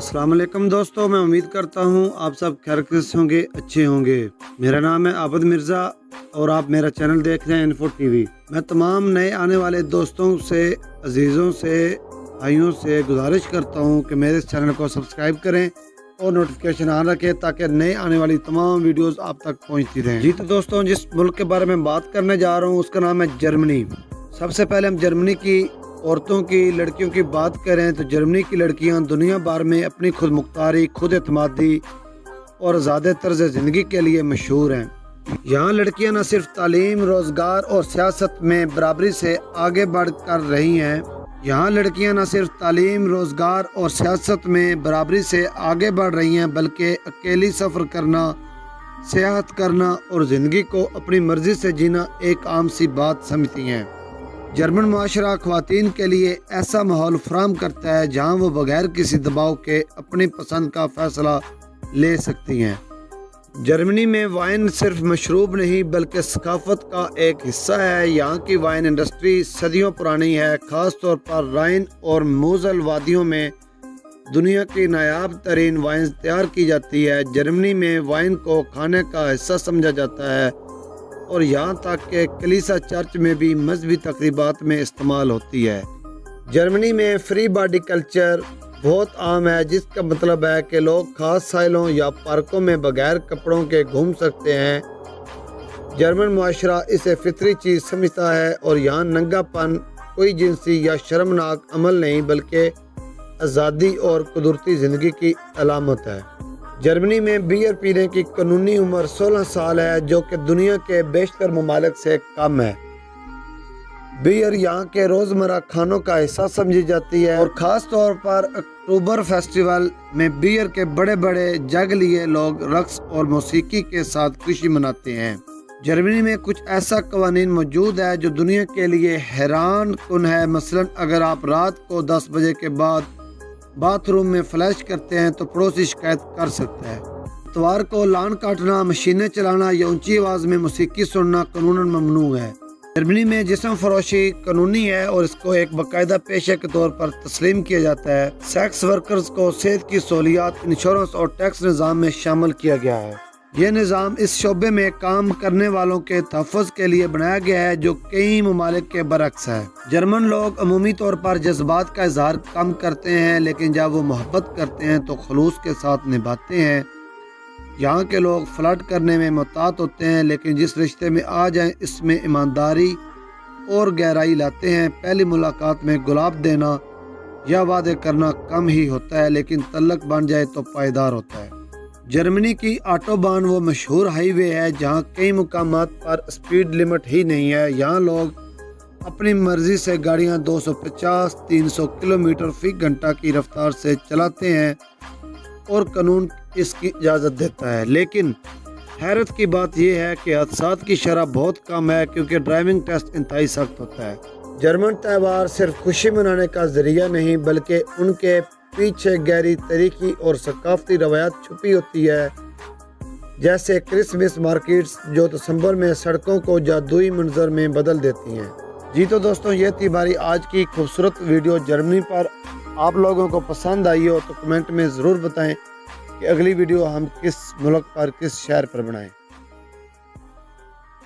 अस्सलाम वालेकुम दोस्तों, मैं उम्मीद करता हूँ आप सब खैरियत से होंगे, अच्छे होंगे। मेरा नाम है आबिद मिर्ज़ा और आप मेरा चैनल देख रहे हैं इन्फो टीवी। मैं तमाम नए आने वाले दोस्तों से, अजीज़ों से, भाइयों से गुजारिश करता हूँ कि मेरे इस चैनल को सब्सक्राइब करें और नोटिफिकेशन ऑन रखें ताकि नए आने वाली तमाम वीडियोस आप तक पहुँचती रहें। जी तो दोस्तों, जिस मुल्क के बारे में बात करने जा रहा हूँ उसका नाम है जर्मनी। सबसे पहले हम जर्मनी की औरतों की, लड़कियों की बात करें तो जर्मनी की लड़कियां दुनिया भर में अपनी खुद मुख्तारी, खुद एतमादी और आज़ाद तर्ज ज़िंदगी के लिए मशहूर हैं। यहाँ लड़कियां न सिर्फ तालीम, रोज़गार और सियासत में बराबरी से आगे बढ़ कर रही हैं। यहाँ लड़कियां न सिर्फ तालीम, रोज़गार और सियासत में बराबरी से आगे बढ़ रही हैं बल्कि अकेली सफ़र करना, सियाहत करना और ज़िंदगी को अपनी मर्ज़ी से जीना एक आम सी बात समझती हैं। जर्मन माशरा ख़वातीन के लिए ऐसा माहौल फराहम करता है जहाँ वो बगैर किसी दबाव के अपनी पसंद का फ़ैसला ले सकती हैं। जर्मनी में वाइन सिर्फ मशरूब नहीं बल्कि सकाफ़त का एक हिस्सा है। यहाँ की वाइन इंडस्ट्री सदियों पुरानी है। ख़ास तौर पर राइन और मोज़ल वादियों में दुनिया की नायाब तरीन वाइन तैयार की जाती है। जर्मनी में वाइन को खाने का हिस्सा समझा जाता है और यहाँ तक कि कलीसा चर्च में भी मजहबी तकरीबात में इस्तेमाल होती है। जर्मनी में फ्री बॉडी कल्चर बहुत आम है, जिसका मतलब है कि लोग खास साइलों या पार्कों में बगैर कपड़ों के घूम सकते हैं। जर्मन माशरा इसे फितरी चीज़ समझता है और यहाँ नंगापन कोई जिनसी या शर्मनाक अमल नहीं बल्कि आज़ादी और कुदरती ज़िंदगी की अलामत है। जर्मनी में बियर पीने की कानूनी उम्र 16 साल है, जो कि दुनिया के बेशतर ममालिक से कम है। बियर यहाँ के रोज़मर्रा खानों का हिस्सा समझी जाती है और ख़ास तौर पर अक्टूबर फेस्टिवल में बियर के बड़े बड़े जग लिए लोग रक्स और मौसीकी के साथ खुशी मनाते हैं। जर्मनी में कुछ ऐसा कवानीन मौजूद है जो दुनिया के लिए हैरान कुन है। मसलन अगर आप रात को 10 बजे के बाद बाथरूम में फ्लैश करते हैं तो पड़ोसी शिकायत कर सकता है। इतवार को लान काटना, मशीनें चलाना या ऊंची आवाज़ में मौसीकी सुनना कानूनन ममनू है। जर्मनी में जिस्म फरोशी कानूनी है और इसको एक बाकायदा पेशे के तौर पर तस्लीम किया जाता है। सेक्स वर्कर्स को सेहत की सहूलियात, इंश्योरेंस और टैक्स निज़ाम में शामिल किया गया है। यह निज़ाम इस शोबे में काम करने वालों के तहफ़्फ़ुज़ के लिए बनाया गया है जो कई ममालिक के बरक्स है। जर्मन लोग अमूमी तौर पर जज्बात का इजहार कम करते हैं, लेकिन जब वो मोहब्बत करते हैं तो खलूस के साथ निभाते हैं। यहाँ के लोग फ्लर्ट करने में मुहतात होते हैं, लेकिन जिस रिश्ते में आ जाएं इसमें ईमानदारी और गहराई लाते हैं। पहली मुलाकात में गुलाब देना या वादे करना कम ही होता है, लेकिन तल्लक बन जाए तो पायदार होता है। जर्मनी की ऑटोबान वो मशहूर हाईवे है जहाँ कई मुकामात पर स्पीड लिमिट ही नहीं है। यहाँ लोग अपनी मर्जी से गाड़ियाँ 250-300 किलोमीटर फी घंटा की रफ्तार से चलाते हैं और कानून इसकी इजाज़त देता है। लेकिन हैरत की बात यह है कि हादसात की शरह बहुत कम है क्योंकि ड्राइविंग टेस्ट इंतहाई सख्त होता है। जर्मन त्यौहार सिर्फ खुशी मनाने का जरिया नहीं बल्कि उनके पीछे गहरी तरीकी और सकाफती रवायत छुपी होती है, जैसे क्रिसमस मार्केट्स जो दिसंबर में सड़कों को जादुई मंजर में बदल देती हैं। जी तो दोस्तों, ये थी हमारी आज की खूबसूरत वीडियो जर्मनी पर। आप लोगों को पसंद आई हो तो कमेंट में ज़रूर बताएं कि अगली वीडियो हम किस मुल्क पर, किस शहर पर बनाएं।